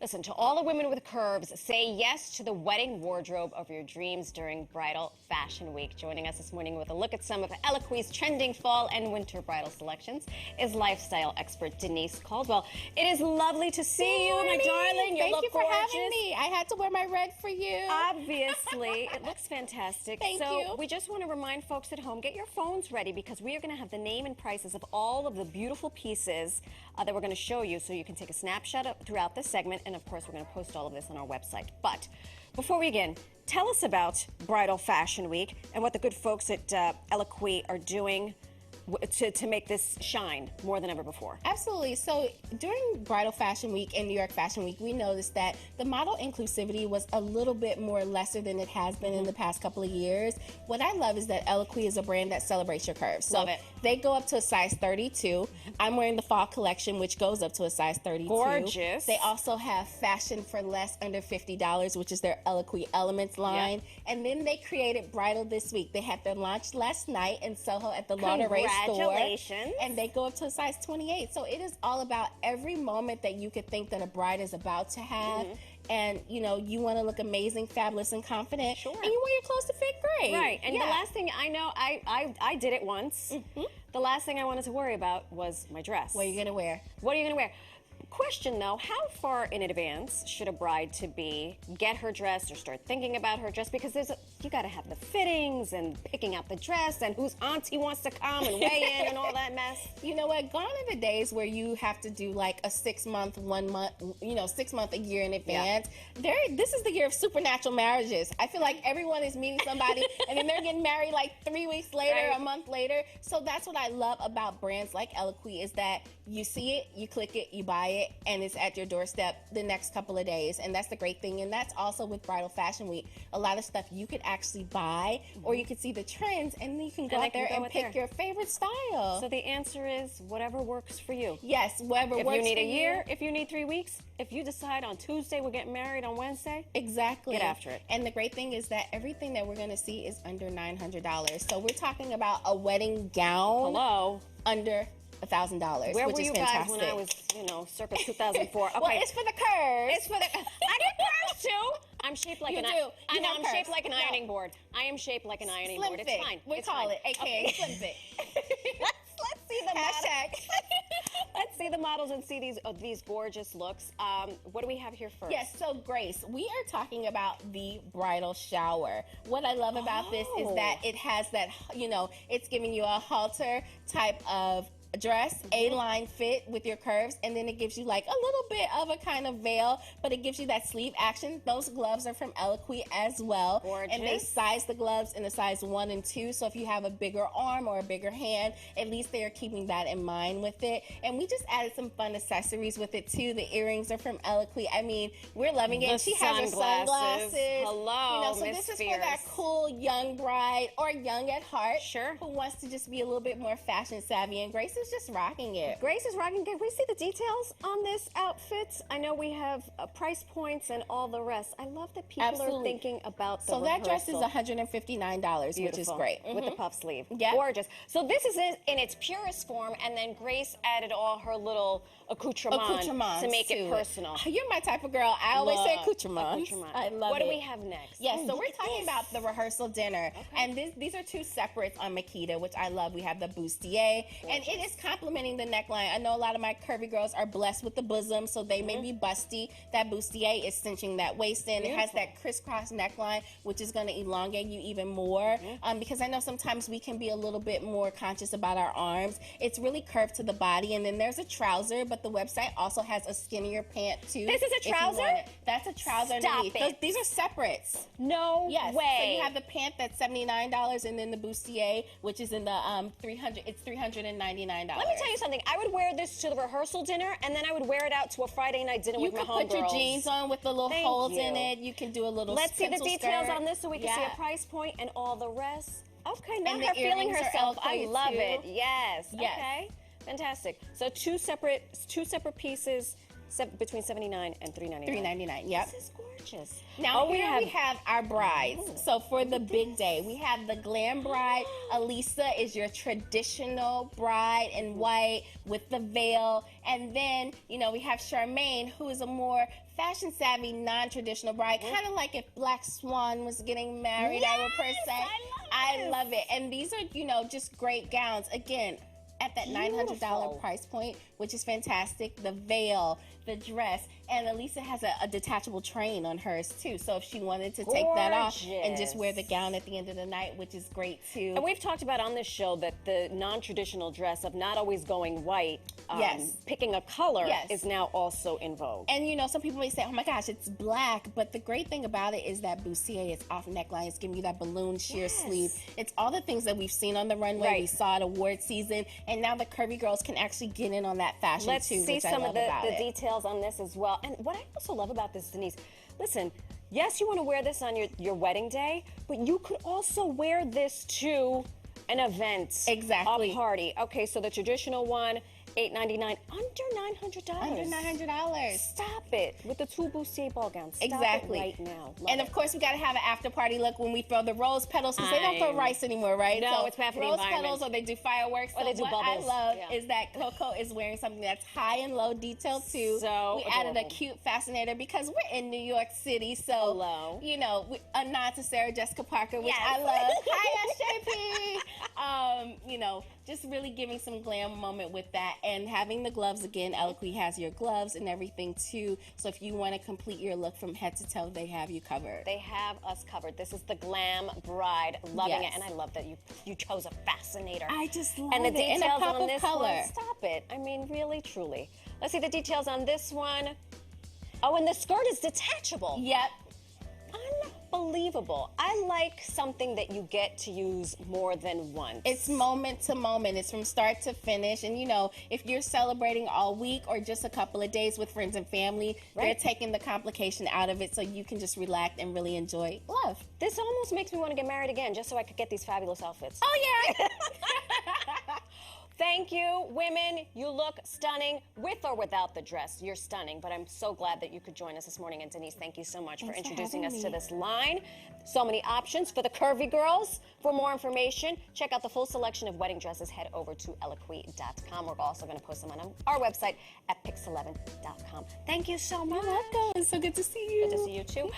Listen, to all the women with curves, say yes to the wedding wardrobe of your dreams during Bridal Fashion Week. Joining us this morning with a look at some of Eloquy's trending fall and winter bridal selections is lifestyle expert Denise Caldwell. It is lovely to see you, my darling. Thank you for having me. I had to wear my red for you. Obviously. It looks fantastic. Thank you. We just want to remind folks at home, get your phones ready because we are going to have the name and prices of all of the beautiful pieces that we're going to show you so you can take a snapshot throughout this segment. And of course, we're going to post all of this on our website. But before we begin, tell us about Bridal Fashion Week and what the good folks at Eloquy are doing to make this shine more than ever before. Absolutely. So during Bridal Fashion Week and New York Fashion Week, we noticed that the model inclusivity was a little bit more lesser than it has been in the past couple of years. What I love is that Eloquy is a brand that celebrates your curves. So love it. They go up to a size 32. I'm wearing the fall collection, which goes up to a size 32. Gorgeous. They also have fashion for less, under $50, which is their Eloquy Elements line. Yep. And then they created Bridal this week. They had their launch last night in Soho at the Laundry store, and they go up to a size 28. So it is all about every moment that you could think that a bride is about to have. And you know, you want to look amazing, fabulous, and confident. Sure. And you want your clothes to fit great. Right. And the last thing I know, I did it once. The last thing I wanted to worry about was my dress. What are you gonna wear? What are you gonna wear? Question though, how far in advance should a bride to be get her dress or start thinking about her dress? Because you got to have the fittings and picking out the dress and whose auntie wants to come and weigh in and all that mess. You know what? Gone are the days where you have to do like a 6 month, 1 month, 6 month, a year in advance. This is the year of supernatural marriages. I feel like everyone is meeting somebody and then they're getting married like 3 weeks later, a month later. So that's what I love about brands like Eloquy is that you see it, you click it, you buy it, and it's at your doorstep the next couple of days. And that's the great thing. And that's also with Bridal Fashion Week. A lot of stuff you could actually buy, or you could see the trends, and then you can go out there and pick your favorite style. So the answer is whatever works for you. Yes, whatever works for you. If you need a year, if you need 3 weeks, if you decide on Tuesday we're getting married on Wednesday, exactly, get after it. And the great thing is that everything that we're going to see is under $900. So we're talking about a wedding gown under $1,000. Where which were is you fantastic. guys when I was, circa 2004? Okay. Well, it's for the curves. It's for the. I get curves too. I'm shaped like an. I know I'm shaped like an ironing board. I I am shaped like an ironing board. Fit. It's fine. We call it, aka slim fit. Let's see the models. Let's see the models and see these gorgeous looks. What do we have here first? Yes, so Grace, we are talking about the bridal shower. What I love about this is that it has that, it's giving you a halter type of dress, A-line fit with your curves, and then it gives you like a little bit of a kind of veil, but it gives you that sleeve action. Those gloves are from Eloquy as well. Gorgeous. And they size the gloves in a size 1 and 2, so if you have a bigger arm or a bigger hand, at least they are keeping that in mind with it. And we just added some fun accessories with it too. The earrings are from Eloquy. I mean, we're loving it. She has her sunglasses. Hello, so this is for that cool young bride or young at heart who wants to just be a little bit more fashion savvy, and Grace is just rocking it. Grace is rocking it. Can we see the details on this outfit? I know we have price points and all the rest. I love that people are thinking about the that dress is $159, which is great. With the puff sleeve. Yeah. Gorgeous. So this is it in its purest form, and then Grace added all her little accoutrements to make it personal. You're my type of girl. I always say accoutrements. I love it. What do we have next? Yes, so we're talking about the rehearsal dinner. And these are two separates on Makita, which I love. We have the bustier, and it is complementing the neckline. I know a lot of my curvy girls are blessed with the bosom, so they may be busty. That bustier is cinching that waist in. It has that crisscross neckline, which is going to elongate you even more, because I know sometimes we can be a little bit more conscious about our arms. It's really curved to the body, and then there's a trouser, but the website also has a skinnier pant too. This is a trouser? That's a trouser underneath. These are separates. No way. So you have the pant that's $79, and then the bustier, which is in the $399. Let me tell you something. I would wear this to the rehearsal dinner, and then I would wear it out to a Friday night dinner with my homegirls. You can put your jeans on with the little holes in it. You can do a little Let's see the details skirt on this so we can see a price point and all the rest. Okay, now and her feeling herself. I love too. it. Yes. Okay. Fantastic. So two separate pieces between $79 and $399. $399. Yep. This is gorgeous. Now we have our brides. So for the big day, we have the glam bride. Elisa is your traditional bride in white with the veil, and then we have Charmaine, who is a more fashion savvy, non-traditional bride, kind of like if Black Swan was getting married, Yes, I would per se. I love it. And these are, you know, just great gowns. Again, at that $900 Beautiful. price point, which is fantastic. The veil, the dress, and Elisa has a detachable train on hers too. So if she wanted to take that off and just wear the gown at the end of the night, which is great too. And we've talked about on this show that the non-traditional dress of not always going white, Yes. picking a color Yes. is now also in vogue. And you know, some people may say, "Oh my gosh, it's black," but the great thing about it is that bustier, it's off neckline, it's giving you that balloon sheer Yes. sleeve. It's all the things that we've seen on the runway. Right. We saw at award season, and now the curvy girls can actually get in on that fashion Let's too. see which I some love of the about it. details on this as well. And what I also love about this, Denise, listen, yes, you want to wear this on your wedding day, but you could also wear this to an event, Exactly. a party. Okay, so the traditional one, $899, under $900. Under $900. Stop it with the two bustier ball gowns. Stop Exactly. it right now. Love And it. of course, we got to have an after party look when we throw the rose petals, because they don't throw rice anymore, right? No, so it's bad for the rose environment. petals, or they do fireworks. Or So they do what bubbles. I love Yeah. is that Coco is wearing something that's high and low detail too. So we added a adorable. cute fascinator because we're in New York City, so Hello. you know, a nod to Sarah Jessica Parker, which Yes. I love. Hi, SJP. You know, just really giving some glam moment with that, and having the gloves again. Eloquy has your gloves and everything too. So if you want to complete your look from head to toe, they have you covered. They have us covered. This is the Glam Bride. Loving Yes. it. And I love that you chose a fascinator. I just love And the it. And a details pop on of this color. one, stop it. I mean, really, truly. Let's see the details on this one. Oh, and the skirt is detachable. Yep. Unbelievable. I like something that you get to use more than once. It's moment to moment. It's from start to finish. And you know, if you're celebrating all week or just a couple of days with friends and family, they're Right. taking the complication out of it so you can just relax and really enjoy love. This almost makes me want to get married again just so I could get these fabulous outfits. Oh, yeah. Thank you, women. You look stunning with or without the dress. You're stunning, but I'm so glad that you could join us this morning. And Denise, thank you so much for Thanks for introducing us having to me. this line. So many options for the curvy girls. For more information, check out the full selection of wedding dresses. Head over to eloquy.com. We're also going to post them on our website at pix11.com. Thank you so much. You're welcome. It's so good to see you. Good to see you too.